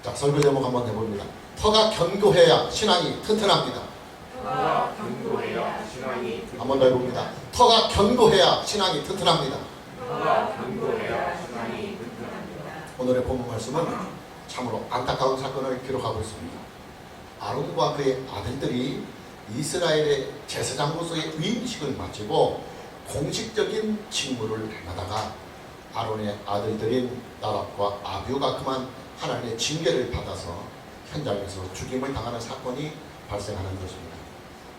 자, 설교 제목 한번 해봅니다. 터가 견고해야 신앙이 튼튼합니다. 터가 견고해야 신앙이 한번 더 해봅니다. 터가 견고해야 신앙이 튼튼합니다. 터가 견고해야 신앙이 튼튼합니다. 오늘의 본문 말씀은 참으로 안타까운 사건을 기록하고 있습니다. 아론과 그의 아들들이 이스라엘의 제사장으로서의 위임식을 마치고 공식적인 직무를 행하다가 아론의 아들들인 나답과 아비후가 그만 하나님의 징계를 받아서 현장에서 죽임을 당하는 사건이 발생하는 것입니다.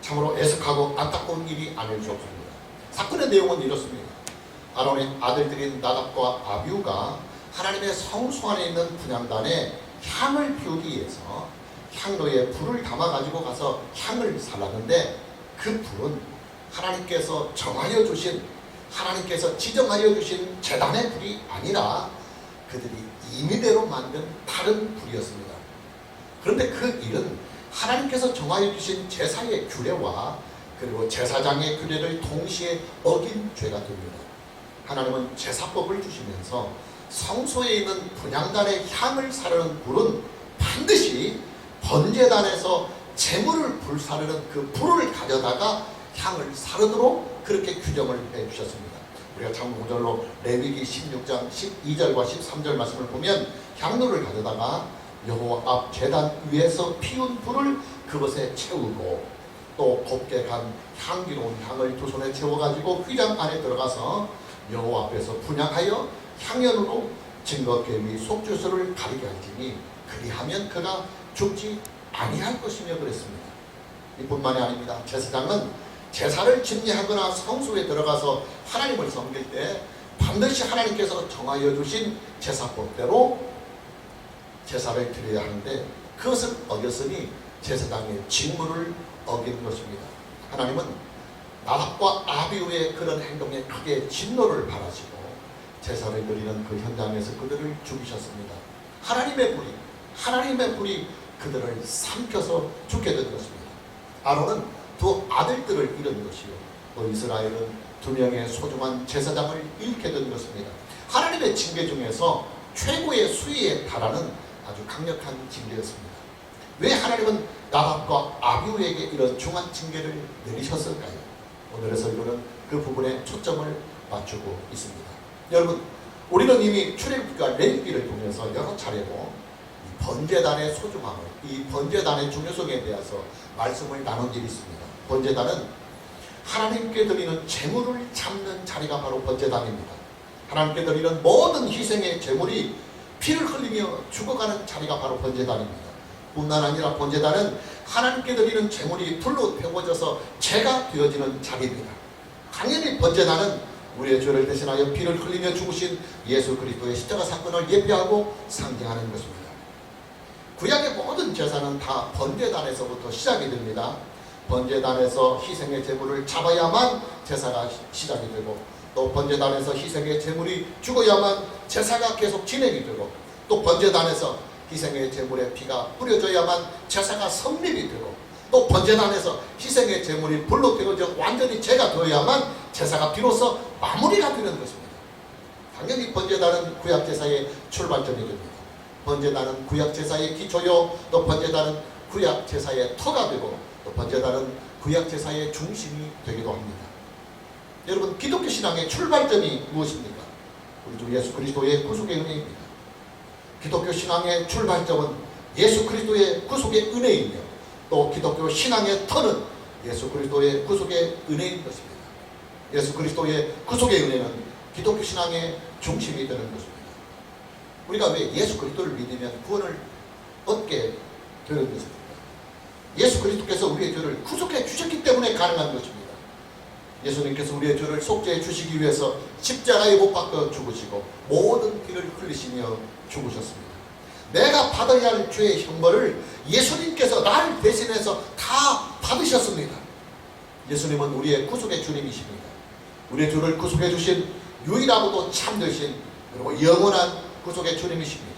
참으로 애석하고 안타까운 일이 아닐 수 없습니다. 사건의 내용은 이렇습니다. 아론의 아들들인 나답과 아비후가 하나님의 성소 안에 있는 분향단에 향을 피우기 위해서 향로에 불을 담아가지고 가서 향을 살랐는데 그 불은 하나님께서 정하여 주신, 하나님께서 지정하여 주신 제단의 불이 아니라 그들이 임의대로 만든 다른 불이었습니다. 그런데 그 일은 하나님께서 정하여 주신 제사의 규례와 그리고 제사장의 규례를 동시에 어긴 죄가 됩니다. 하나님은 제사법을 주시면서 성소에 있는 분향단의 향을 사르는 불은 반드시 번제단에서 제물을 불사르는 그 불을 가져다가 향을 사르도록 그렇게 규정을 해주셨습니다. 우리가 참고절로 레위기 16장 12절과 13절 말씀을 보면 향로를 가져다가 여호와 앞 제단 위에서 피운 불을 그것에 채우고 또 곱게 간 향기로운 향을 두 손에 채워가지고 휘장 안에 들어가서 여호와 앞에서 분향하여 향연으로 증거개미 속죄소를 가리게 할지니 그리하면 그가 죽지 아니할 것이며 그랬습니다. 이뿐만이 아닙니다. 제사장은 제사를 집례하거나 성소에 들어가서 하나님을 섬길 때 반드시 하나님께서 정하여 주신 제사법대로 제사를 드려야 하는데 그것을 어겼으니 제사장의 직무를 어긴 것입니다. 하나님은 나답과 아비후의 그런 행동에 크게 진노를 바라시고 제사를 드리는 그 현장에서 그들을 죽이셨습니다. 하나님의 불이 그들을 삼켜서 죽게 된 것입니다. 아론은 두 아들들을 잃은 것이요 또 이스라엘은 두 명의 소중한 제사장을 잃게 된 것입니다. 하나님의 징계 중에서 최고의 수위에 달하는 아주 강력한 징계였습니다. 왜 하나님은 나답과 아비후에게 이런 중한 징계를 내리셨을까요? 오늘의 설교는 그 부분에 초점을 맞추고 있습니다. 여러분, 우리는 이미 출애굽기와 레위기를 보면서 여러 차례로 이 번제단의 소중함을, 이 번제단의 중요성에 대해서 말씀을 나눈 일이 있습니다. 번제단은 하나님께 드리는 제물을 잡는 자리가 바로 번제단입니다. 하나님께 드리는 모든 희생의 제물이 피를 흘리며 죽어가는 자리가 바로 번제단입니다. 뿐만 아니라 번제단은 하나님께 드리는 제물이 불로 태워져서 죄가 되어지는 자리입니다. 당연히 번제단은 우리의 죄를 대신하여 피를 흘리며 죽으신 예수 그리스도의 십자가 사건을 예표하고 상징하는 것입니다. 구약의 모든 제사는 다 번제단에서부터 시작이 됩니다. 번제단에서 희생의 제물을 잡아야만 제사가 시작이 되고 또 번제단에서 희생의 제물이 죽어야만 제사가 계속 진행이 되고 또 번제단에서 희생의 제물의 피가 뿌려져야만 제사가 성립이 되고 또 번제단에서 희생의 제물이 불로 태워져 완전히 제가 되어야만 제사가 비로소 마무리가 되는 것입니다. 당연히 번제단은 구약제사의 출발점이 됩니다. 번제단은 구약제사의 기초요 또 번제단은 구약제사의 터가 되고 또 번제단은 구약제사의 중심이 되기도 합니다. 여러분, 기독교 신앙의 출발점이 무엇입니까? 우리 주 예수 그리스도의 구속의 은혜입니다. 기독교 신앙의 출발점은 예수 그리스도의 구속의 은혜이며 또 기독교 신앙의 터는 예수 그리스도의 구속의 은혜인 것입니다. 예수 그리스도의 구속의 은혜는 기독교 신앙의 중심이 되는 것입니다. 우리가 왜 예수 그리스도를 믿으면 구원을 얻게 되는 것입니까? 예수 그리스도께서 우리의 죄를 구속해 주셨기 때문에 가능한 것입니다. 예수님께서 우리의 죄를 속죄해 주시기 위해서 십자가에 못 박혀 죽으시고 모든 피를 흘리시며 죽으셨습니다. 내가 받아야 할 죄의 형벌을 예수님께서 나를 대신해서 다 받으셨습니다. 예수님은 우리의 구속의 주님이십니다. 우리의 죄를 구속해 주신 유일하고도 참되신 그리고 영원한 구속의 주님이십니다.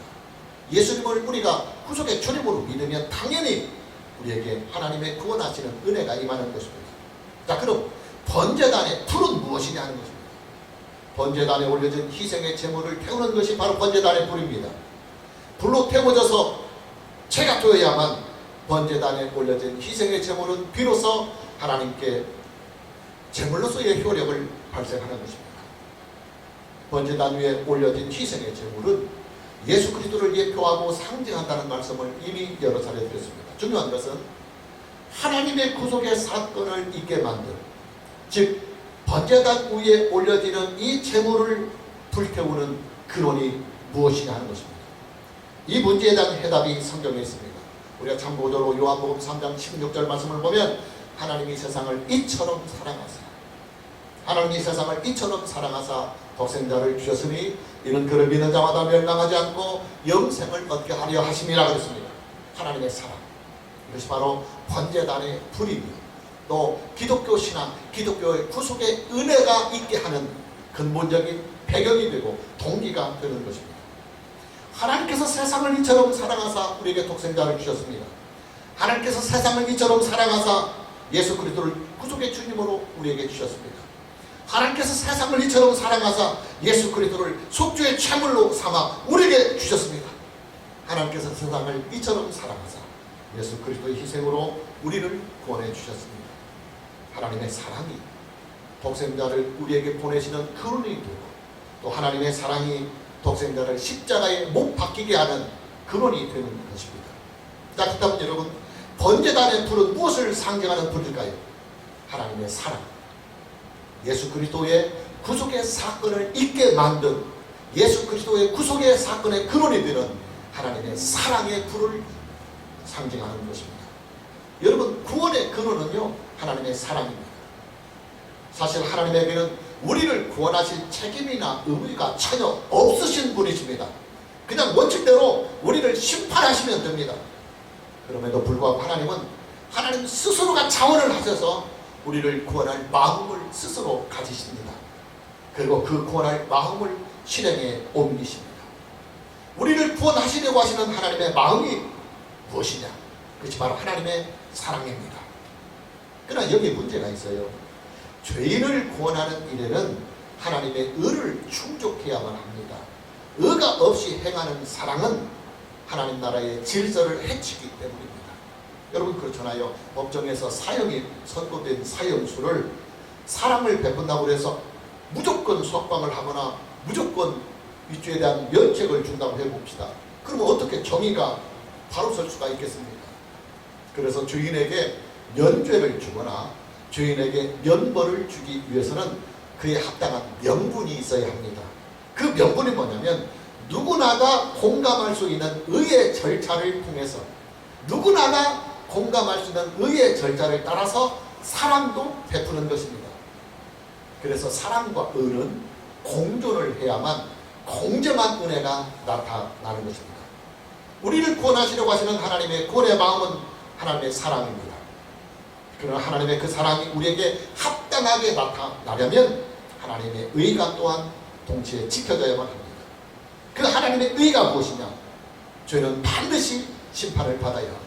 예수님을 우리가 구속의 주님으로 믿으면 당연히 우리에게 하나님의 구원하시는 은혜가 임하는 것입니다. 자, 그럼 번제단의 불은 무엇이냐 하는 것입니다. 번제단에 올려진 희생의 제물을 태우는 것이 바로 번제단의 불입니다. 불로 태워져서 죄가 되어야만 번제단에 올려진 희생의 제물은 비로소 하나님께 제물로서의 효력을 발생하는 것입니다. 번제단 위에 올려진 희생의 제물은 예수 그리스도를 예표하고 상징한다는 말씀을 이미 여러 차례 드렸습니다. 중요한 것은 하나님의 구속의 사건을 있게 만든, 즉 번제단 위에 올려지는 이 제물을 불태우는 근원이 무엇이냐 하는 것입니다. 이 문제에 대한 해답이 성경에 있습니다. 우리가 참고적으로 요한복음 3장 16절 말씀을 보면 하나님이 세상을 이처럼 사랑하사, 하나님이 세상을 이처럼 사랑하사 독생자를 주셨으니 이는 그를 믿는 자마다 멸망하지 않고 영생을 얻게 하려 하심이라 그랬습니다. 하나님의 사랑, 이것이 바로 번제단의 불이며 또 기독교 신앙, 기독교의 구속의 은혜가 있게 하는 근본적인 배경이 되고 동기가 되는 것입니다. 하나님께서 세상을 이처럼 사랑하사 우리에게 독생자를 주셨습니다. 하나님께서 세상을 이처럼 사랑하사 예수 그리스도를 구속의 주님으로 우리에게 주셨습니다. 하나님께서 세상을 이처럼 사랑하사 예수 그리스도를 속죄의 제물로 삼아 우리에게 주셨습니다. 하나님께서 세상을 이처럼 사랑하사 예수 그리스도의 희생으로 우리를 구원해 주셨습니다. 하나님의 사랑이 독생자를 우리에게 보내시는 근원이 되고 또 하나님의 사랑이 독생자를 십자가에 못 박히게 하는 근원이 되는 것입니다. 자, 그렇다면 여러분, 번제단의 불은 무엇을 상징하는 불일까요? 하나님의 사랑, 예수 그리스도의 구속의 사건을 있게 만든 예수 그리스도의 구속의 사건의 근원이 되는 하나님의 사랑의 불을 상징하는 것입니다. 여러분, 구원의 근원은요, 하나님의 사랑입니다. 사실 하나님에게는 우리를 구원하실 책임이나 의무가 전혀 없으신 분이십니다. 그냥 원칙대로 우리를 심판하시면 됩니다. 그럼에도 불구하고 하나님은 하나님 스스로가 자원을 하셔서 우리를 구원할 마음을 스스로 가지십니다. 그리고 그 구원할 마음을 실행에 옮기십니다. 우리를 구원하시려고 하시는 하나님의 마음이 무엇이냐? 그것이 바로 하나님의 사랑입니다. 그러나 여기에 문제가 있어요. 죄인을 구원하는 일에는 하나님의 의를 충족해야만 합니다. 의가 없이 행하는 사랑은 하나님 나라의 질서를 해치기 때문입니다. 여러분 그렇잖아요. 법정에서 사형이 선고된 사형수를 사랑을 베푼다고 해서 무조건 석방을 하거나 무조건 윗죄에 대한 면책을 준다고 해봅시다. 그러면 어떻게 정의가 바로 설 수가 있겠습니까? 그래서 주인에게 면죄를 주거나 주인에게 면벌을 주기 위해서는 그에 합당한 명분이 있어야 합니다. 그 명분이 뭐냐면 누구나가 공감할 수 있는 의의 절차를 통해서 누구나가 공감할 수 있는 의의 절차를 따라서 사랑도 베푸는 것입니다. 그래서 사랑과 의는 공존을 해야만 공정한 은혜가 나타나는 것입니다. 우리를 구원하시려고 하시는 하나님의 구원의 마음은 하나님의 사랑입니다. 그러나 하나님의 그 사랑이 우리에게 합당하게 나타나려면 하나님의 의가 또한 동시에 지켜져야만 합니다. 그 하나님의 의가 무엇이냐? 죄는 반드시 심판을 받아야 하고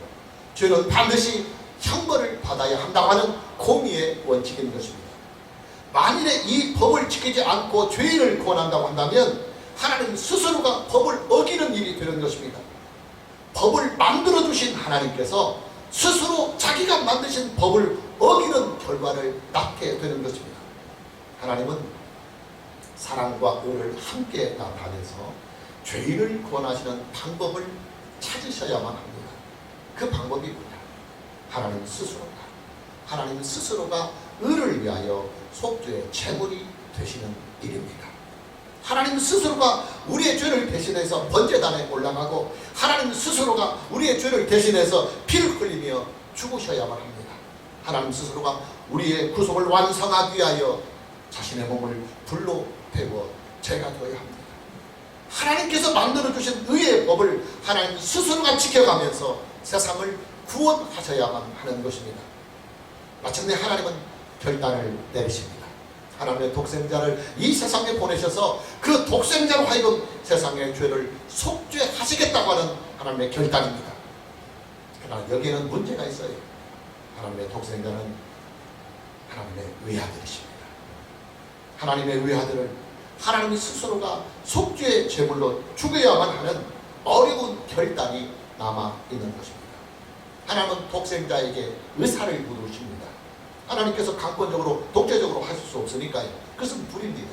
죄는 반드시 형벌을 받아야 한다고 하는 공의의 원칙인 것입니다. 만일에 이 법을 지키지 않고 죄인을 구원한다고 한다면 하나님 스스로가 법을 어기는 일이 되는 것입니다. 법을 만들어 주신 하나님께서 스스로 자기가 만드신 법을 어기는 결과를 낳게 되는 것입니다. 하나님은 사랑과 의를 함께 나타내서 죄인을 구원하시는 방법을 찾으셔야만 합니다. 그 방법이 뭐냐? 하나님 스스로가, 하나님 스스로가 의를 위하여 속죄의 제물이 되시는 일입니다. 하나님 스스로가 우리의 죄를 대신해서 번제단에 올라가고 하나님 스스로가 우리의 죄를 대신해서 피를 흘리며 죽으셔야만 합니다. 하나님 스스로가 우리의 구속을 완성하기 위하여 자신의 몸을 불로 태워 죄가 되어야 합니다. 하나님께서 만들어주신 의의 법을 하나님 스스로가 지켜가면서 세상을 구원하셔야만 하는 것입니다. 마침내 하나님은 결단을 내리십니다. 하나님의 독생자를 이 세상에 보내셔서 그 독생자로 하여금 세상의 죄를 속죄하시겠다고 하는 하나님의 결단입니다. 그러나 여기에는 문제가 있어요. 하나님의 독생자는 하나님의 외아들이십니다. 하나님의 외아들을 하나님 스스로가 속죄의 제물로 죽여야만 하는 어려운 결단이 남아 있는 것입니다. 하나님은 독생자에게 의사를 물으십니다. 하나님께서 강권적으로 독재적으로 하실 수 없으니까요. 그것은 불입니다.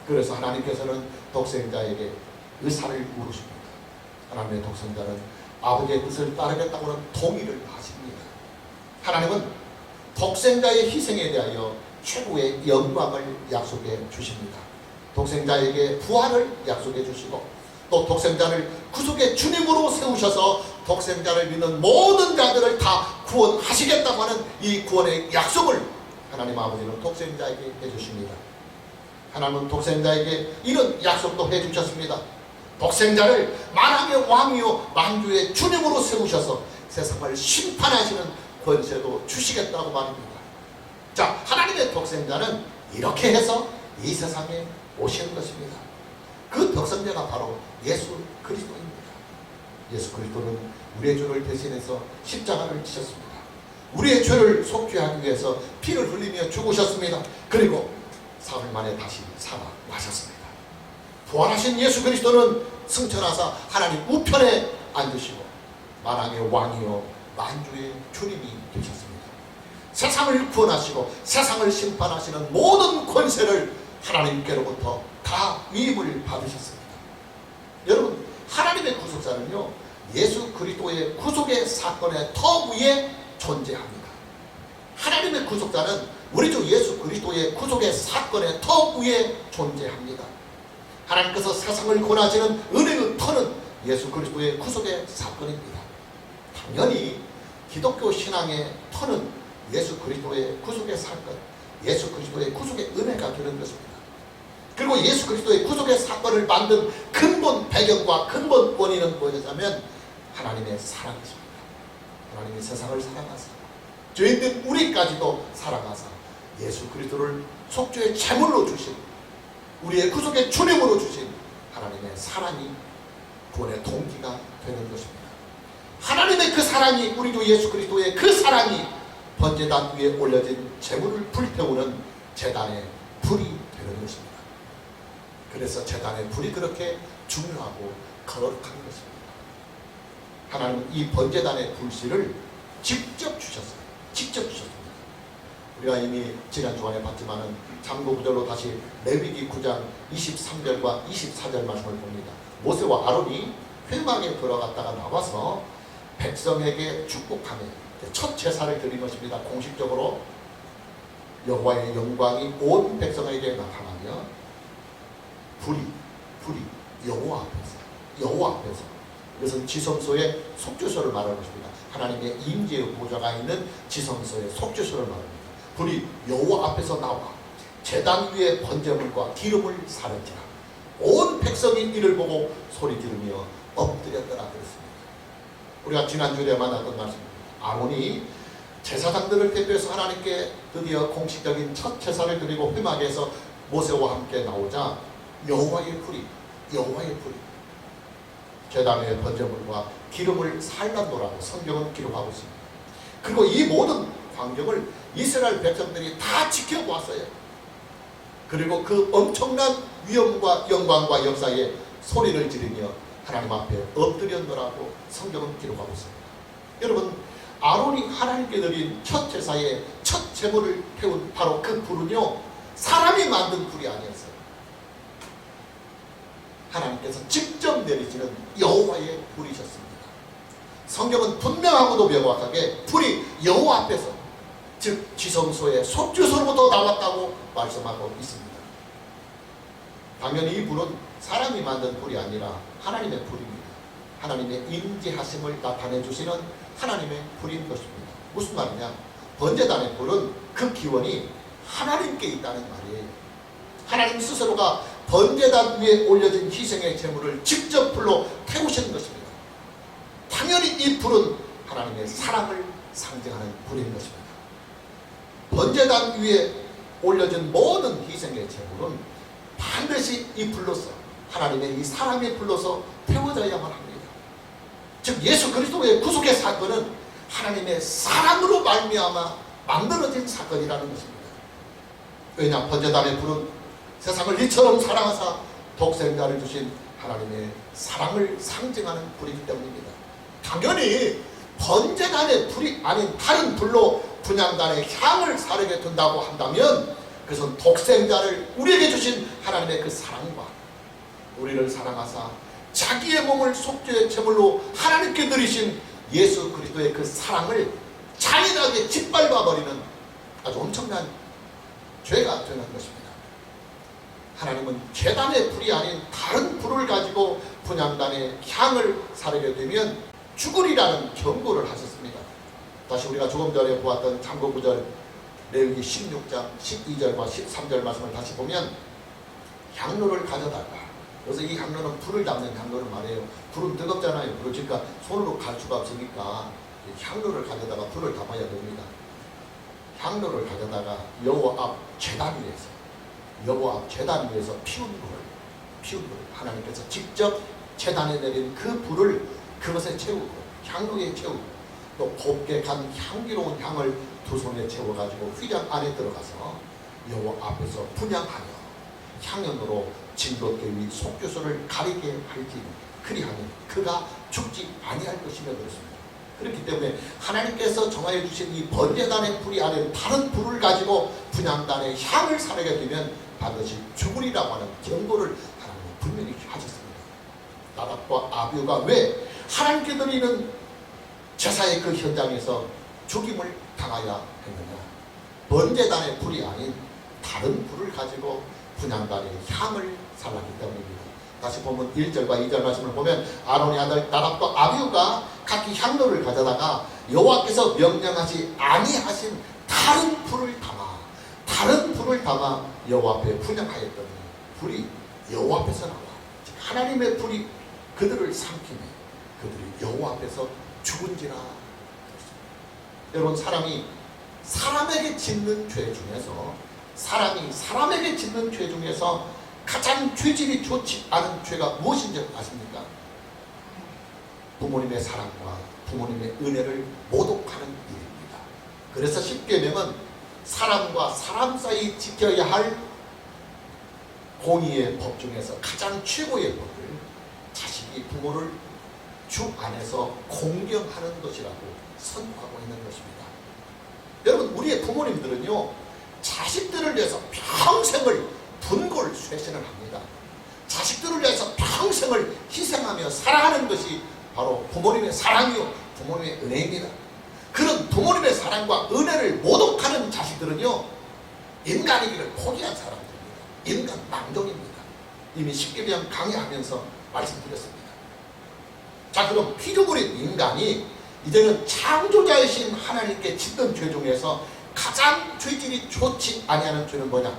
그래서 하나님께서는 독생자에게 의사를 물으십니다. 하나님의 독생자는 아버지의 뜻을 따르겠다고는 동의를 하십니다. 하나님은 독생자의 희생에 대하여 최고의 영광을 약속해 주십니다. 독생자에게 부활을 약속해 주시고 또 독생자를 구속의 주님으로 세우셔서 독생자를 믿는 모든 자들을 다 구원하시겠다고 하는 이 구원의 약속을 하나님 아버지는 독생자에게 해주십니다. 하나님은 독생자에게 이런 약속도 해주셨습니다. 독생자를 만왕의 왕이요 만주의 주님으로 세우셔서 세상을 심판하시는 권세도 주시겠다고 말입니다. 자, 하나님의 독생자는 이렇게 해서 이 세상에 오시는 것입니다. 그 독생자가 바로 예수 그리스도입니다. 예수 그리스도는 우리의 죄를 대신해서 십자가를 지셨습니다. 우리의 죄를 속죄하기 위해서 피를 흘리며 죽으셨습니다. 그리고 사흘 만에 다시 살아나셨습니다. 부활하신 예수 그리스도는 승천하사 하나님 우편에 앉으시고 만왕의 왕이요 만주의 주님이 되셨습니다. 세상을 구원하시고 세상을 심판하시는 모든 권세를 하나님께로부터 다 위임을 받으셨습니다. 여러분, 하나님의 구속사는요 예수 그리스도의 구속의 사건의 터 위에 존재합니다. 하나님의 구속사는 우리 주 예수 그리스도의 구속의 사건의 터 위에 존재합니다. 하나님께서 세상을 구원하시는 은혜의 터는 예수 그리스도의 구속의 사건입니다. 당연히 기독교 신앙의 터는 예수 그리스도의 구속의 사건, 예수 그리스도의 구속의 은혜가 되는 것입니다. 그리고 예수 그리스도의 구속의 사건을 만든 근본 배경과 근본 원인은 무엇이냐면 하나님의 사랑이십니다. 하나님이 세상을 사랑하사 죄인된 우리까지도 사랑하사 예수 그리스도를 속죄의 제물로 주신 우리의 구속의 주님으로 주신 하나님의 사랑이 구원의 동기가 되는 것입니다. 하나님의 그 사랑이 우리 주 예수 그리스도의 그 사랑이 번제단 위에 올려진 제물을 불태우는 제단의 불이 되는 것입니다. 그래서 제단의 불이 그렇게 중요하고 거룩한 것입니다. 하나님은 이 번제단의 불씨를 직접 주셨어요. 직접 주셨습니다. 우리가 이미 지난 주간에 봤지만은 참고구절로 다시 레위기 9장 23절과 24절 말씀을 봅니다. 모세와 아론이 회막에 들어갔다가 나와서 백성에게 축복하며 첫 제사를 드린 것입니다. 공식적으로 여호와의 영광이 온 백성에게 나타나며 불이 여호와 앞에서 이것은 지성소의 속죄소를 말하는 것입니다. 하나님의 임재의 보좌가 있는 지성소의 속죄소를 말합니다. 불이 여호와 앞에서 나와 제단 위에 번제물과 기름을 사른지라 온 백성이 이를 보고 소리 지르며 엎드렸더라 그랬습니다. 우리가 지난주에 만났던 말씀입니다. 아론이 제사장들을 대표해서 하나님께 드디어 공식적인 첫 제사를 드리고 회막에서 모세와 함께 나오자 여호와의 불이 제단 위에 번제물과 기름을 살란도라고 성경은 기록하고 있습니다. 그리고 이 모든 광경을 이스라엘 백성들이 다 지켜보았어요. 그리고 그 엄청난 위엄과 영광과 역사에 소리를 지르며 하나님 앞에 엎드렸노라고 성경은 기록하고 있습니다. 여러분, 아론이 하나님께 드린 첫 제사의 첫 제물을 태운 바로 그 불은요 사람이 만든 불이 아니었어요. 하나님께서 직접 내리시는 여호와의 불이셨습니다. 성경은 분명하고도 명확하게 불이 여호와 앞에서 즉 지성소의 속죄소로부터 나왔다고 말씀하고 있습니다. 당연히 이 불은 사람이 만든 불이 아니라 하나님의 불입니다. 하나님의 임재하심을 나타내 주시는 하나님의 불인 것입니다. 무슨 말이냐? 번제단의 불은 그 기원이 하나님께 있다는 말이에요. 하나님 스스로가 번제단 위에 올려진 희생의 제물을 직접 불로 태우시는 것입니다. 당연히 이 불은 하나님의 사랑을 상징하는 불인 것입니다. 번제단 위에 올려진 모든 희생의 제물은 반드시 이 불로서 하나님의 이 사랑의 불로서 태워져야만 합니다. 즉 예수 그리스도의 구속의 사건은 하나님의 사랑으로 말미암아 만들어진 사건이라는 것입니다. 왜냐? 번제단의 불은 세상을 이처럼 사랑하사 독생자를 주신 하나님의 사랑을 상징하는 불이기 때문입니다. 당연히 번제단의 불이 아닌 다른 불로 분향단의 향을 사르게 둔다고 한다면 그것은 독생자를 우리에게 주신 하나님의 그 사랑과 우리를 사랑하사 자기의 몸을 속죄의 제물로 하나님께 드리신 예수 그리스도의 그 사랑을 잔인하게 짓밟아 버리는 아주 엄청난 죄가 되는 것입니다. 하나님은 제단의 불이 아닌 다른 불을 가지고 분향단의 향을 사르게 되면 죽으리라는 경고를 하셨습니다. 다시 우리가 조금 전에 보았던 잠언 레위기 16장 12절과 13절 말씀을 다시 보면 향로를 가져다가, 그래서 이 향로는 불을 잡는 향로를 말해요. 불은 뜨겁잖아요. 그러니까 손으로 갈 수가 없으니까 향로를 가져다가 불을 담아야 됩니다. 향로를 가져다가 여호와 앞 제단 위에서 피운 불을 하나님께서 직접 제단에 내린 그 불을 그것에 채우고 향로에 채우고 또 곱게 간 향기로운 향을 두 손에 채워가지고 휘장 안에 들어가서 여호와 앞에서 분향하여 향연으로 진돗개 위 속죄소를 가리게 할지 그리하니 그가 죽지 아니할 것이며 그렇습니다. 그렇기 때문에 하나님께서 정하여 주신 이 번제단의 불이 아닌 다른 불을 가지고 분향단의 향을 사르게 되면 반드시 죽으리라고 하는 경고를 하나님은 분명히 하셨습니다. 나답과 아비후가 왜 하나님께 드리는 제사의 그 현장에서 죽임을 당하여 했느냐? 번제단의 불이 아닌 다른 불을 가지고 분향단의 향을 살랐기 때문입니다. 다시 보면 1절과 2절 말씀을 보면 아론의 아들 나답과 아비후가 각기 향로를 가져다가 여호와께서 명령하지 아니하신 다른 불을 담아 여호와 앞에 분향하였더니 불이 여호와 앞에서 나와 하나님의 불이 그들을 삼키니 그들이 여호와 앞에서 죽은지라. 여러분, 사람이 사람에게 짓는 죄 중에서 가장 죄질이 좋지 않은 죄가 무엇인지 아십니까? 부모님의 사랑과 부모님의 은혜를 모독하는 일입니다. 그래서 십계명은 사람과 사람 사이 지켜야 할 공의의 법 중에서 가장 최고의 법을 자식이 부모를 주 안에서 공경하는 것이라고 선포하고 있는 것입니다. 여러분, 우리의 부모님들은요 자식들을 위해서 평생을 분골쇄신을 합니다. 자식들을 위해서 평생을 희생하며 사랑하는 것이 바로 부모님의 사랑이요 부모님의 은혜입니다. 그런 부모님의 사랑과 은혜를 모독하는 자식들은요 인간이기를 포기한 사람들입니다. 인간 망정입니다. 이미 십계명 강의하면서 말씀드렸습니다. 자, 그럼 피조물인 인간이 이제는 창조자이신 하나님께 짓는 죄 중에서 가장 죄질이 좋지 아니하는 죄는 뭐냐?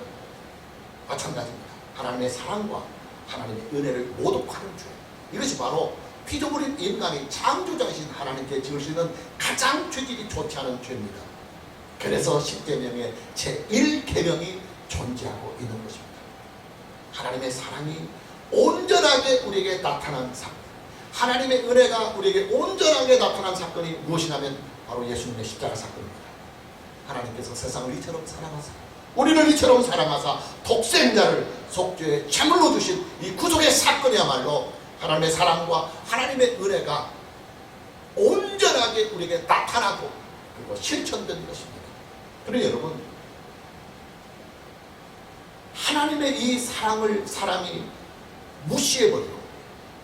마찬가지입니다. 하나님의 사랑과 하나님의 은혜를 모독하는 죄. 이것이 바로 피조물인 인간이 창조자이신 하나님께 지을 수 있는 가장 죄질이 좋지 않은 죄입니다. 그래서 십계명의 제1계명이 존재하고 있는 것입니다. 하나님의 사랑이 온전하게 우리에게 나타난 사건, 하나님의 은혜가 우리에게 온전하게 나타난 사건이 무엇이냐면 바로 예수님의 십자가 사건입니다. 하나님께서 세상을 이처럼 사랑하사 우리를 이처럼 사랑하사 독생자를 속죄의 제물로 주신 이 구속의 사건이야말로 하나님의 사랑과 하나님의 은혜가 온전하게 우리에게 나타나고 그리고 실천된 것입니다. 그러니 여러분, 하나님의 이 사랑을 사람이 무시해버리고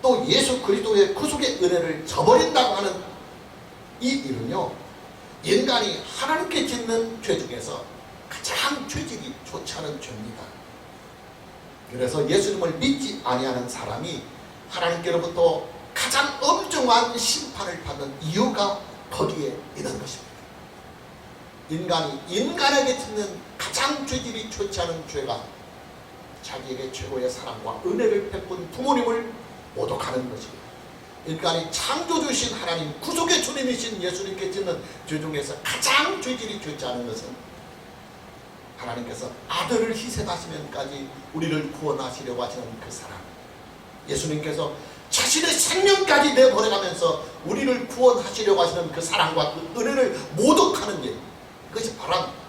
또 예수 그리스도의 구속의 은혜를 저버린다고 하는 이 일은요 인간이 하나님께 짓는 죄 중에서 가장 죄질이 좋지 않은 죄입니다. 그래서 예수님을 믿지 아니하는 사람이 하나님께로부터 가장 엄중한 심판을 받는 이유가 거기에 있는 것입니다. 인간이 인간에게 짓는 가장 죄질이 좋지 않은 죄가 자기에게 최고의 사랑과 은혜를 베푼 부모님을 모독하는 것입니다. 인간이 창조주신 하나님, 구속의 주님이신 예수님께 짓는 죄 중에서 가장 죄질이 좋지 않은 것은 하나님께서 아들을 희생하시면까지 우리를 구원하시려고 하시는 그 사랑, 예수님께서 자신의 생명까지 내버려가면서 우리를 구원하시려고 하시는 그 사랑과 그 은혜를 모독하는 일, 그것이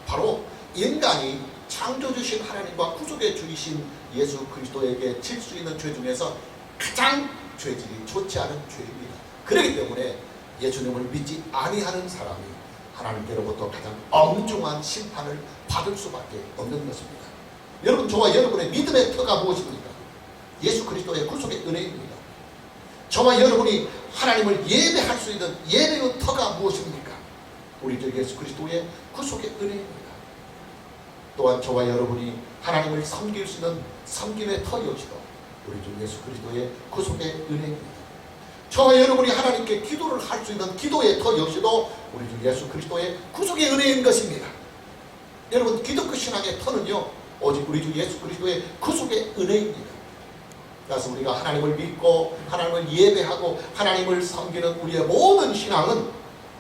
바로 인간이 창조주신 하나님과 구속의 주이신 예수 그리스도에게 질 수 있는 죄 중에서 가장 죄질이 좋지 않은 죄입니다. 그렇기 때문에 예수님을 믿지 아니하는 사람이 하나님께로부터 가장 엄중한 심판을 받을 수밖에 없는 것입니다. 여러분, 저와 여러분의 믿음의 터가 무엇입니까? 예수 그리스도의 구속의 은혜입니다. 저와 여러분이 하나님을 예배할 수 있는 예배의 터가 무엇입니까? 우리 주 예수 그리스도의 구속의 은혜입니다. 또한 저와 여러분이 하나님을 섬길 수 있는 섬김의 터 역시도 우리 주 예수 그리스도의 구속의 은혜입니다. 저와 여러분이 하나님께 기도를 할 수 있는 기도의 터 역시도 우리 주 예수 그리스도의 구속의 은혜인 것입니다. 여러분, 기독교 신앙의 터는요, 오직 우리 주 예수 그리스도의 구속의 은혜입니다. 그래서 우리가 하나님을 믿고 하나님을 예배하고 하나님을 섬기는 우리의 모든 신앙은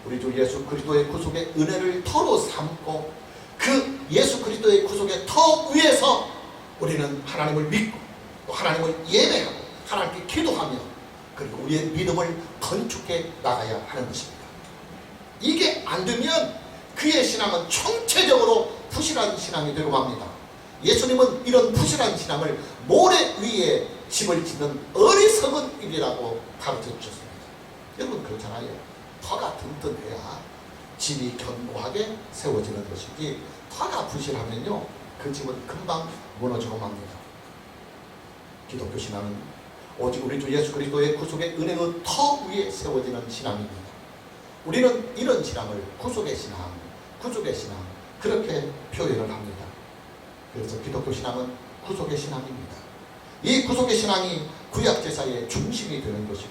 우리 주 예수 그리스도의 구속의 은혜를 터로 삼고 그 예수 그리스도의 구속의 터 위에서 우리는 하나님을 믿고 또 하나님을 예배하고 하나님께 기도하며 그리고 우리의 믿음을 건축해 나가야 하는 것입니다. 이게 안 되면 그의 신앙은 총체적으로 부실한 신앙이 되고 맙니다. 예수님은 이런 부실한 신앙을 모래 위에 집을 짓는 어리석은 일이라고 가르쳐 주셨습니다. 여러분, 그렇잖아요. 터가 튼튼해야 집이 견고하게 세워지는 것이지 터가 부실하면요, 그 집은 금방 무너지고 맙니다. 기독교 신앙은 오직 우리 주 예수 그리스도의 구속의 은혜의 터 위에 세워지는 신앙입니다. 우리는 이런 신앙을 구속의 신앙 그렇게 표현을 합니다. 그래서 기독교 신앙은 구속의 신앙입니다. 이 구속의 신앙이 구약 제사의 중심이 되는 것이고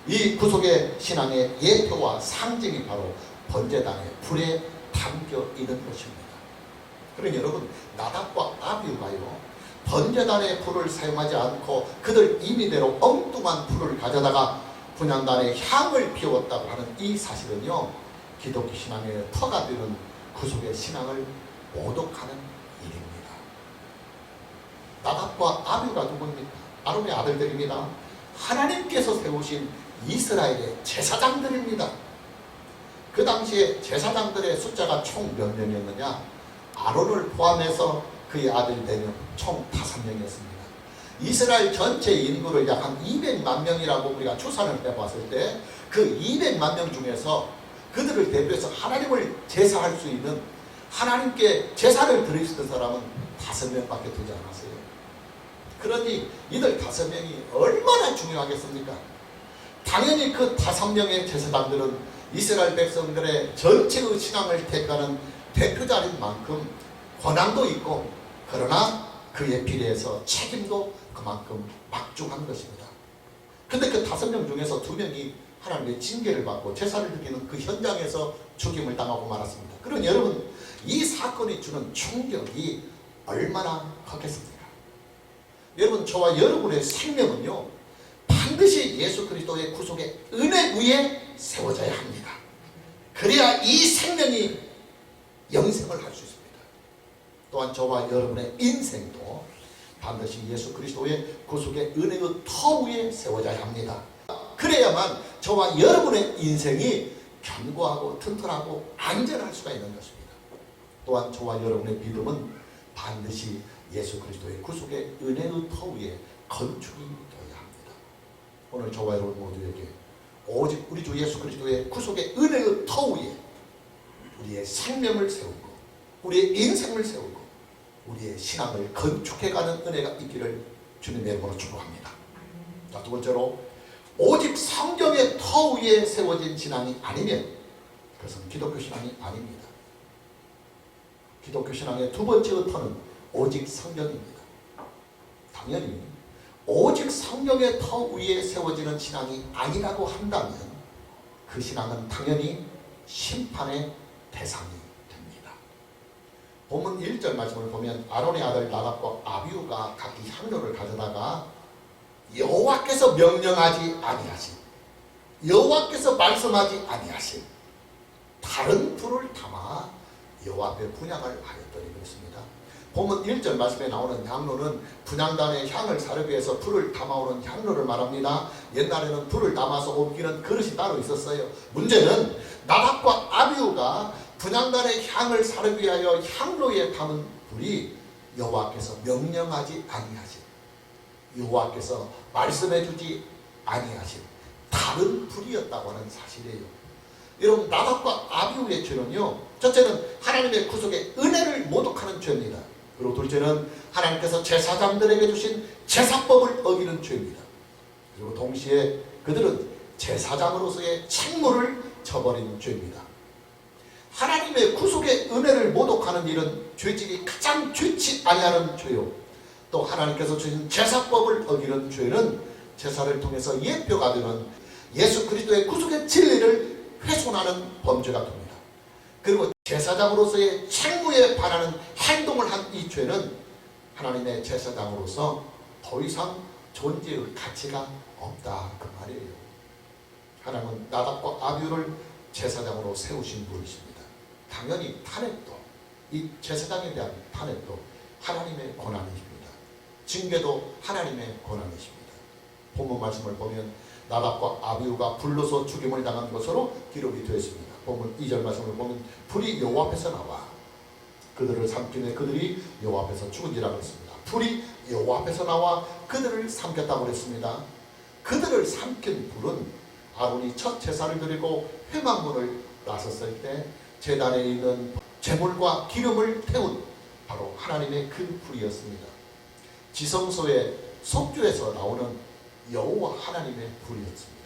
이 구속의 신앙의 예표와 상징이 바로 번제단의 불에 담겨 있는 것입니다. 그러니 여러분, 나답과 아비후가요, 번제단의 불을 사용하지 않고 그들 임의대로 엉뚱한 불을 가져다가 분향단의 향을 피웠다고 하는 이 사실은요, 기독교 신앙의 터가 되는 구속의 신앙을 모독하는 일입니다. 나답과 아비후가 누구입니까? 아론의 아들들입니다. 하나님께서 세우신 이스라엘의 제사장들입니다. 그 당시에 제사장들의 숫자가 총 몇 명이었느냐? 아론을 포함해서 그의 아들 4명, 총 5명이었습니다. 이스라엘 전체 인구를 약 한 200만 명이라고 우리가 추산을 해봤을 때 그 200만 명 중에서 그들을 대표해서 하나님을 제사할 수 있는, 하나님께 제사를 드릴 수 있는 사람은 5명밖에 되지 않았어요. 그러니 이들 5명이 얼마나 중요하겠습니까? 당연히 그 5명의 제사장들은 이스라엘 백성들의 전체의 신앙을 택하는 대표자인 만큼 권한도 있고, 그러나 그에 비례해서 책임도 그만큼 막중한 것입니다. 근데 그 5명 중에서 2명이 하나님의 징계를 받고 제사를 드리는 그 현장에서 죽임을 당하고 말았습니다. 그러니 여러분, 이 사건이 주는 충격이 얼마나 크겠습니까? 여러분, 저와 여러분의 생명은요, 반드시 예수 그리스도의 구속의 은혜 위에 세워져야 합니다. 그래야 이 생명이 영생을 할 수 있습니다. 또한 저와 여러분의 인생도 반드시 예수 그리스도의 구속의 은혜의 터 위에 세워져야 합니다. 그래야만 저와 여러분의 인생이 견고하고 튼튼하고 안전할 수가 있는 것입니다. 또한 저와 여러분의 믿음은 반드시 예수 그리스도의 구속의 은혜의 터 위에 건축이 되어야 합니다. 오늘 저와 여러분 모두에게 오직 우리 주 예수 그리스도의 구속의 은혜의 터 위에 우리의 생명을 세우고 우리의 인생을 세우고 우리의 신앙을 건축해가는 은혜가 있기를 주님의 이름으로 축복합니다. 자, 두 번째로, 오직 성경의 터 위에 세워진 신앙이 아니면 그것은 기독교 신앙이 아닙니다. 기독교 신앙의 두 번째의 터는 오직 성경입니다. 당연히 오직 성경의 터 위에 세워지는 신앙이 아니라고 한다면 그 신앙은 당연히 심판의 대상이 됩니다. 본문 1절 말씀을 보면 아론의 아들 나답과 아비후가 각기 향로를 가져다가 여호와께서 명령하지 아니하신, 여호와께서 말씀하지 아니하신 다른 불을 담아 여호와 앞에 분향을 하였더니 그랬습니다. 본문 1절 말씀에 나오는 향로는 분향단의 향을 사르기 위해서 불을 담아오는 향로를 말합니다. 옛날에는 불을 담아서 옮기는 그릇이 따로 있었어요. 문제는 나답과 아비후가 분향단의 향을 사르기 위하여 향로에 담은 불이 여호와께서 명령하지 아니하신, 여호와께서 말씀해 주지 아니하신 다른 불이었다고 하는 사실이에요. 여러분, 나답과 아비후의 죄는요, 첫째는 하나님의 구속의 은혜를 모독하는 죄입니다. 그리고 둘째는 하나님께서 제사장들에게 주신 제사법을 어기는 죄입니다. 그리고 동시에 그들은 제사장으로서의 책무를 저버리는 죄입니다. 하나님의 구속의 은혜를 모독하는 일은 죄질이 가장 좋지 아니하는 죄요, 또 하나님께서 주신 제사법을 어기는 죄는 제사를 통해서 예표가 되는 예수 그리스도의 구속의 진리를 훼손하는 범죄가 됩니다. 그리고 제사장으로서의 책무에 반하는 행동을 한 이 죄는 하나님의 제사장으로서 더 이상 존재의 가치가 없다, 그 말이에요. 하나님은 나답과 아비후를 제사장으로 세우신 분이십니다. 당연히 탄핵도, 이 제사장에 대한 탄핵도 하나님의 권한이십니다. 징계도 하나님의 권한이십니다. 본문 말씀을 보면 나답과 아비후가 불로서 죽임을 당한 것으로 기록이 되어 있습니다. 본문 2절 말씀을 보면 불이 여호와 앞에서 나와 그들을 삼키네 그들이 여호와 앞에서 죽은지라고 했습니다. 불이 여호와 앞에서 나와 그들을 삼켰다고 그랬습니다. 그들을 삼킨 불은 아론이 첫 제사를 드리고 회막문을 나섰을 때 제단에 있는 제물과 기름을 태운 바로 하나님의 그 불이었습니다. 지성소의 속죄에서 나오는 여호와 하나님의 불이었습니다.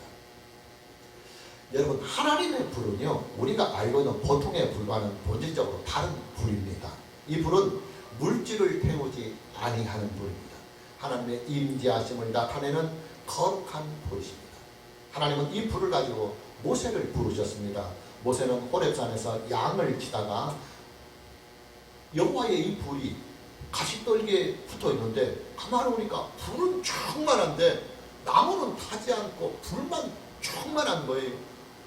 여러분, 하나님의 불은요, 우리가 알고 있는 보통의 불과는 본질적으로 다른 불입니다. 이 불은 물질을 태우지 아니하는 불입니다. 하나님의 임재하심을 나타내는 거룩한 불이십니다. 하나님은 이 불을 가지고 모세를 부르셨습니다. 모세는 호렙산에서 양을 치다가 여호와의 이 불이 가시떨기에 붙어 있는데 가만히 보니까 불은 충만한데 나무는 타지 않고 불만 충만한 거예요.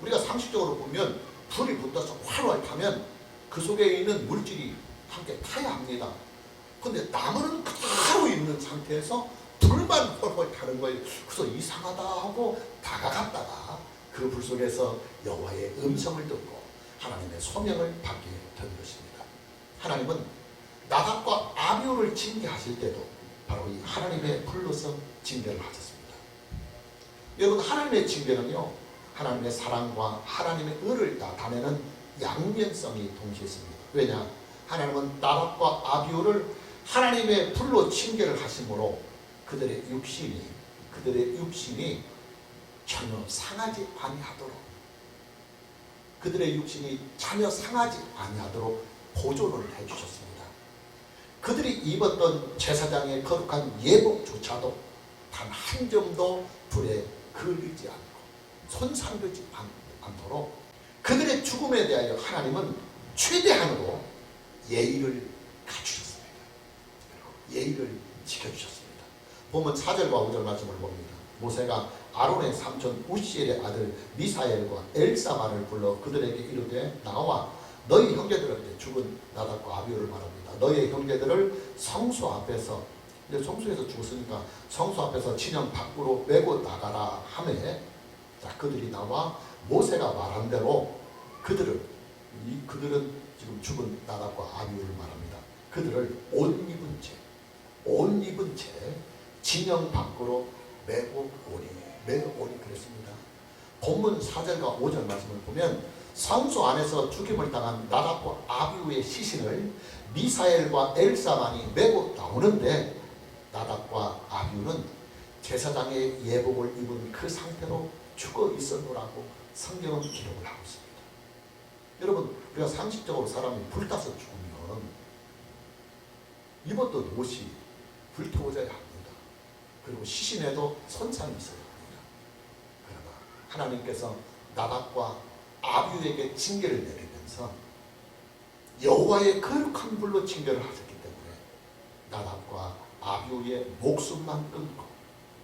우리가 상식적으로 보면 불이 붙어서 활활 타면 그 속에 있는 물질이 함께 타야 합니다. 근데 나무는 그대로 있는 상태에서 불만 활활 타는 거예요. 그래서 이상하다 하고 다가갔다가 그 불 속에서 여호와의 음성을 듣고 하나님의 소명을 받게 된 것입니다. 하나님은 나답과 아비후를 징계하실 때도 바로 이 하나님의 불로서 징계를 하셨습니다. 여러분, 하나님의 징계는요, 하나님의 사랑과 하나님의 의를 나타내는 양면성이 동시에 있습니다. 왜냐? 하나님은 나답과 아비후를 하나님의 불로 징계를 하심으로 그들의 육신이 전혀 상하지 아니하도록 보존을 해주셨습니다. 그들이 입었던 제사장의 거룩한 예복조차도 단 한 점도 불에 그을리지 않고 손상되지 않도록 그들의 죽음에 대하여 하나님은 최대한으로 예의를 갖추셨습니다. 예의를 지켜주셨습니다. 보면 4절과 5절 말씀을 봅니다. 모세가 아론의 삼촌 우시엘의 아들 미사엘과 엘사바를 불러 그들에게 이르되 나와 너희 형제들한테 죽은 나답과 아비후를 말합니다. 너희 형제들을 성소 앞에서, 근데 성소에서 죽었으니까 성소 앞에서 진영 밖으로 메고 나가라 하매, 자, 그들이 나와 모세가 말한 대로 그들은 지금 죽은 나답과 아비후를 말합니다. 그들을 옷 입은 채 진영 밖으로 메고 오니 그랬습니다. 본문 4절과 5절 말씀을 보면 성소 안에서 죽임을 당한 나답과 아비후의 시신을 미사엘과 엘사만이 메고 나오는데 나답과 아비후는 제사장의 예복을 입은 그 상태로 죽어 있었노라고 성경은 기록을 하고 있습니다. 여러분, 우리가 상식적으로 사람이 불타서 죽으면 입었던 옷이 불태워져야 합니다. 그리고 시신에도 손상이 있어야 합니다. 그러나 하나님께서 나답과 아비후에게 징계를 내리면서 여호와의 거룩한 불로 징계를 하셨기 때문에 나답과 아비후의 목숨만 끊고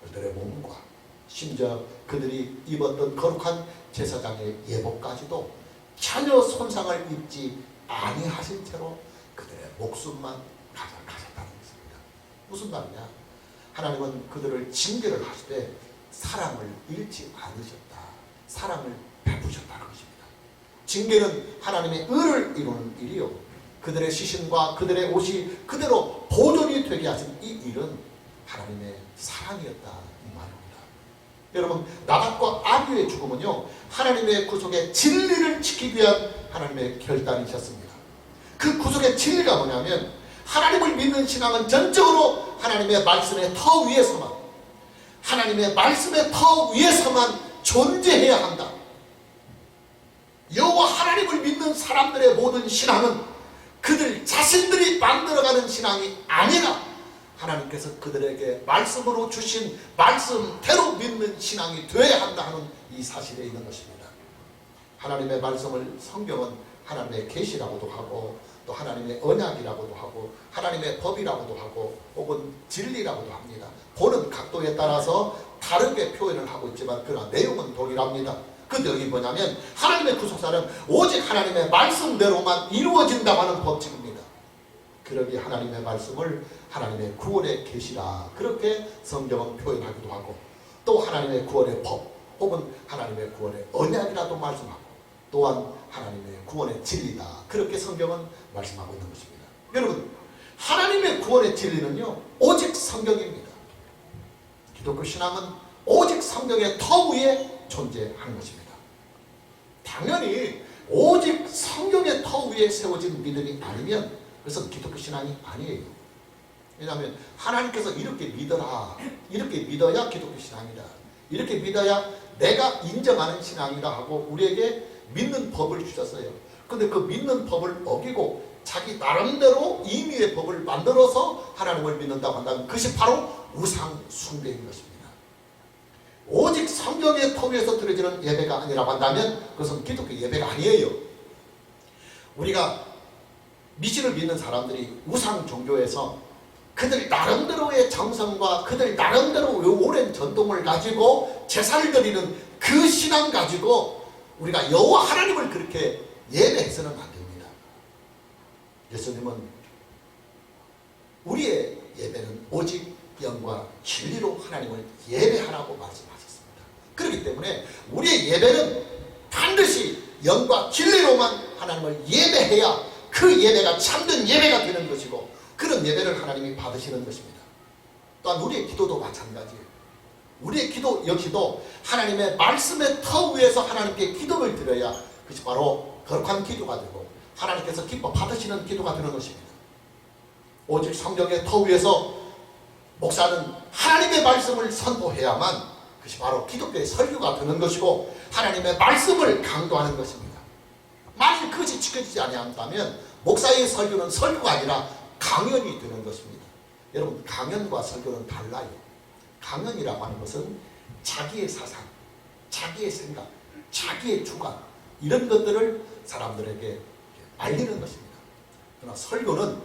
그들의 몸과 심지어 그들이 입었던 거룩한 제사장의 예복까지도 전혀 손상을 입지 아니하신 채로 그들의 목숨만 가져가셨다는 것입니다. 무슨 말이냐? 하나님은 그들을 징계를 하시되 사랑을 잃지 않으셨다. 사랑을 베푸셨다는 것입니다. 징계는 하나님의 의를 이루는 일이요, 그들의 시신과 그들의 옷이 그대로 보존이 되게 하신 이 일은 하나님의 사랑이었다, 이 말입니다. 여러분, 나답과 아비후의 죽음은요, 하나님의 구속의 진리를 지키기 위한 하나님의 결단이셨습니다. 그 구속의 진리가 뭐냐면, 하나님을 믿는 신앙은 전적으로 하나님의 말씀의 터 위에서만, 하나님의 말씀의 터 위에서만 존재해야 한다. 여호와 하나님을 믿는 사람들의 모든 신앙은 그들 자신들이 만들어가는 신앙이 아니라 하나님께서 그들에게 말씀으로 주신 말씀대로 믿는 신앙이 되어야 한다 하는 이 사실에 있는 것입니다. 하나님의 말씀을 성경은 하나님의 계시라고도 하고, 또 하나님의 언약이라고도 하고, 하나님의 법이라고도 하고, 혹은 진리라고도 합니다. 보는 각도에 따라서 다르게 표현을 하고 있지만 그러나 내용은 동일합니다. 그 내용이 뭐냐면, 하나님의 구속사는 오직 하나님의 말씀대로만 이루어진다고 하는 법칙입니다. 그러기 하나님의 말씀을 하나님의 구원의 계시라, 그렇게 성경은 표현하기도 하고, 또 하나님의 구원의 법 혹은 하나님의 구원의 언약이라도 말씀하고, 또한 하나님의 구원의 진리다, 그렇게 성경은 말씀하고 있는 것입니다. 여러분, 하나님의 구원의 진리는요, 오직 성경입니다. 기독교 신앙은 오직 성경의 터 위에 존재하는 것입니다. 당연히 오직 성경의 터 위에 세워진 믿음이 아니면 그것은 기독교 신앙이 아니에요. 왜냐하면 하나님께서 이렇게 믿어라, 이렇게 믿어야 기독교 신앙이다, 이렇게 믿어야 내가 인정하는 신앙이다 하고 우리에게 믿는 법을 주셨어요. 근데 그 믿는 법을 어기고 자기 나름대로 임의의 법을 만들어서 하나님을 믿는다고 한다면 그것이 바로 우상 숭배인 것입니다. 오직 성경의 터 위에서 드려지는 예배가 아니라고 한다면 그것은 기독교 예배가 아니에요. 우리가 미신을 믿는 사람들이 우상 종교에서 그들 나름대로의 정성과 그들 나름대로 오랜 전통을 가지고 제사를 드리는 그 신앙 가지고 우리가 여호와 하나님을 그렇게 예배해서는 안 됩니다. 예수님은 우리의 예배는 오직 영과 진리로 하나님을 예배하라고 말씀하셨습니다. 그렇기 때문에 우리의 예배는 반드시 영과 진리로만 하나님을 예배해야 그 예배가 참된 예배가 되는 것이고, 그런 예배를 하나님이 받으시는 것입니다. 또한 우리의 기도도 마찬가지예요. 우리의 기도 역시도 하나님의 말씀의 터 위에서 하나님께 기도를 드려야 그것이 바로 거룩한 기도가 되고 하나님께서 기뻐 받으시는 기도가 되는 것입니다. 오직 성경의 터 위에서 목사는 하나님의 말씀을 선포해야만 그것이 바로 기독교의 설교가 되는 것이고 하나님의 말씀을 강도하는 것입니다. 만일 그것이 지켜지지 아니한다면 목사의 설교는 설교가 아니라 강연이 되는 것입니다. 여러분, 강연과 설교는 달라요. 강연이라고 하는 것은 자기의 사상, 자기의 생각, 자기의 주관, 이런 것들을 사람들에게 알리는 것입니다. 그러나 설교는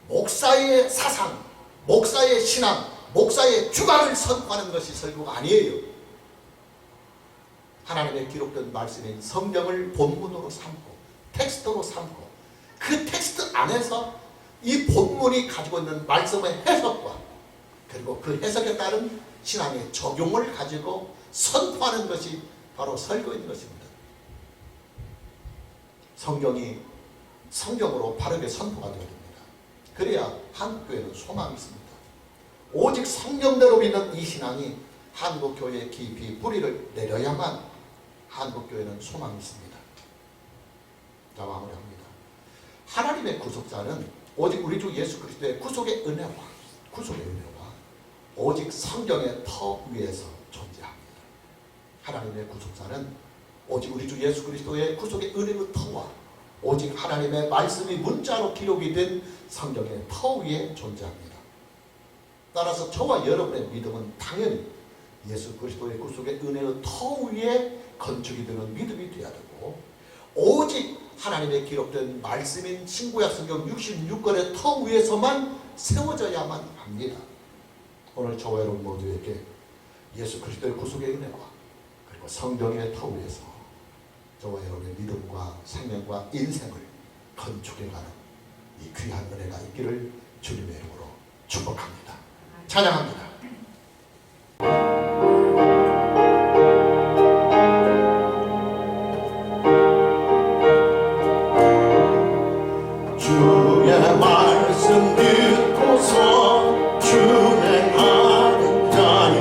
목사의 사상, 목사의 신앙, 목사의 주관을 선포하는 것이 설교가 아니에요. 하나님의 기록된 말씀인 성경을 본문으로 삼고 텍스트로 삼고 그 텍스트 안에서 이 본문이 가지고 있는 말씀의 해석과 그리고 그 해석에 따른 신앙의 적용을 가지고 선포하는 것이 바로 설교인 것입니다. 성경이 성경으로 바르게 선포가 되어야 됩니다. 그래야 한국교회는 소망이 있습니다. 오직 성경대로 믿는 이 신앙이 한국교회에 깊이 뿌리를 내려야만 한국교회는 소망이 있습니다. 자, 마무리합니다. 하나님의 구속자는 오직 우리 주 예수 그리스도의 구속의 은혜와 오직 성경의 터 위에서 존재합니다. 하나님의 구속자는 오직 우리 주 예수 그리스도의 구속의 은혜의 터와 오직 하나님의 말씀이 문자로 기록이 된 성경의 터 위에 존재합니다. 따라서 저와 여러분의 믿음은 당연히 예수 그리스도의 구속의 은혜의 터 위에 건축이 되는 믿음이 되어야 되고 오직 하나님의 기록된 말씀인 신구약 성경 66권의 터 위에서만 세워져야만 합니다. 오늘 저와 여러분 모두에게 예수 그리스도의 구속의 은혜와 그리고 성경의 터 위에서 저와 여러분의 믿음과 생명과 인생을 건축해가는 이 귀한 은혜가 있기를 주님의 이름으로 축복합니다. 찬양합니다. 주의 말씀 듣고서 준행하는 자니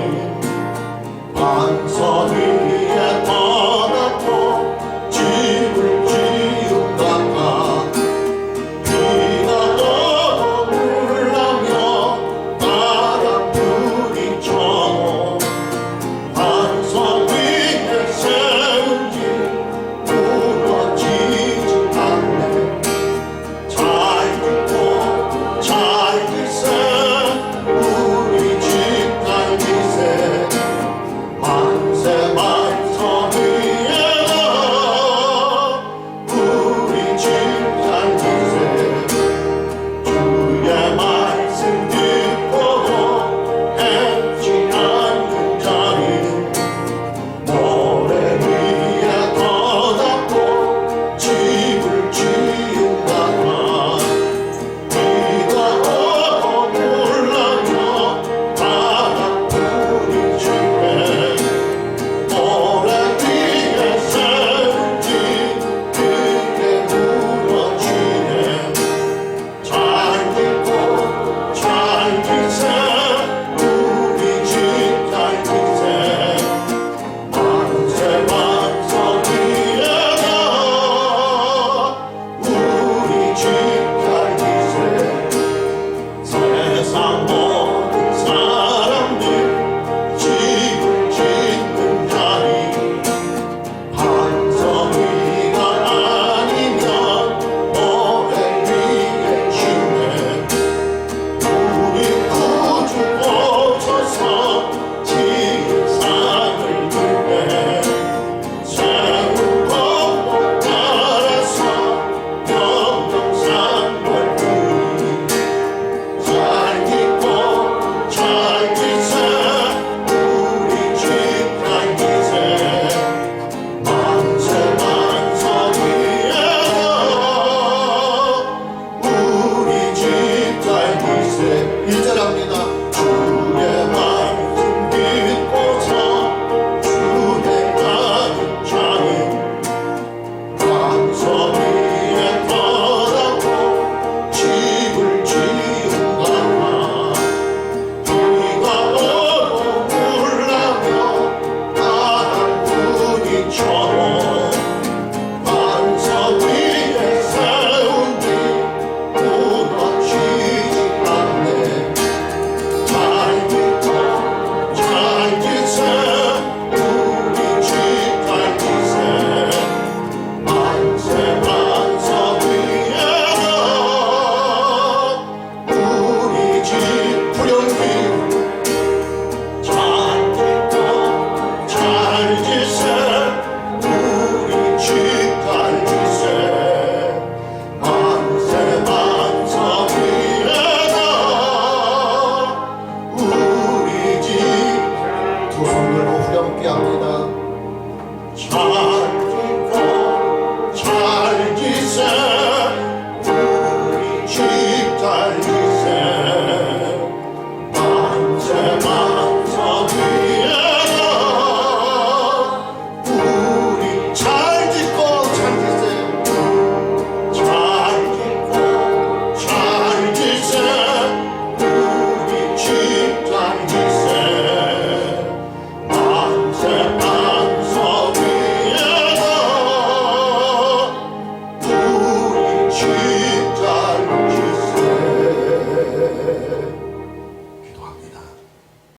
자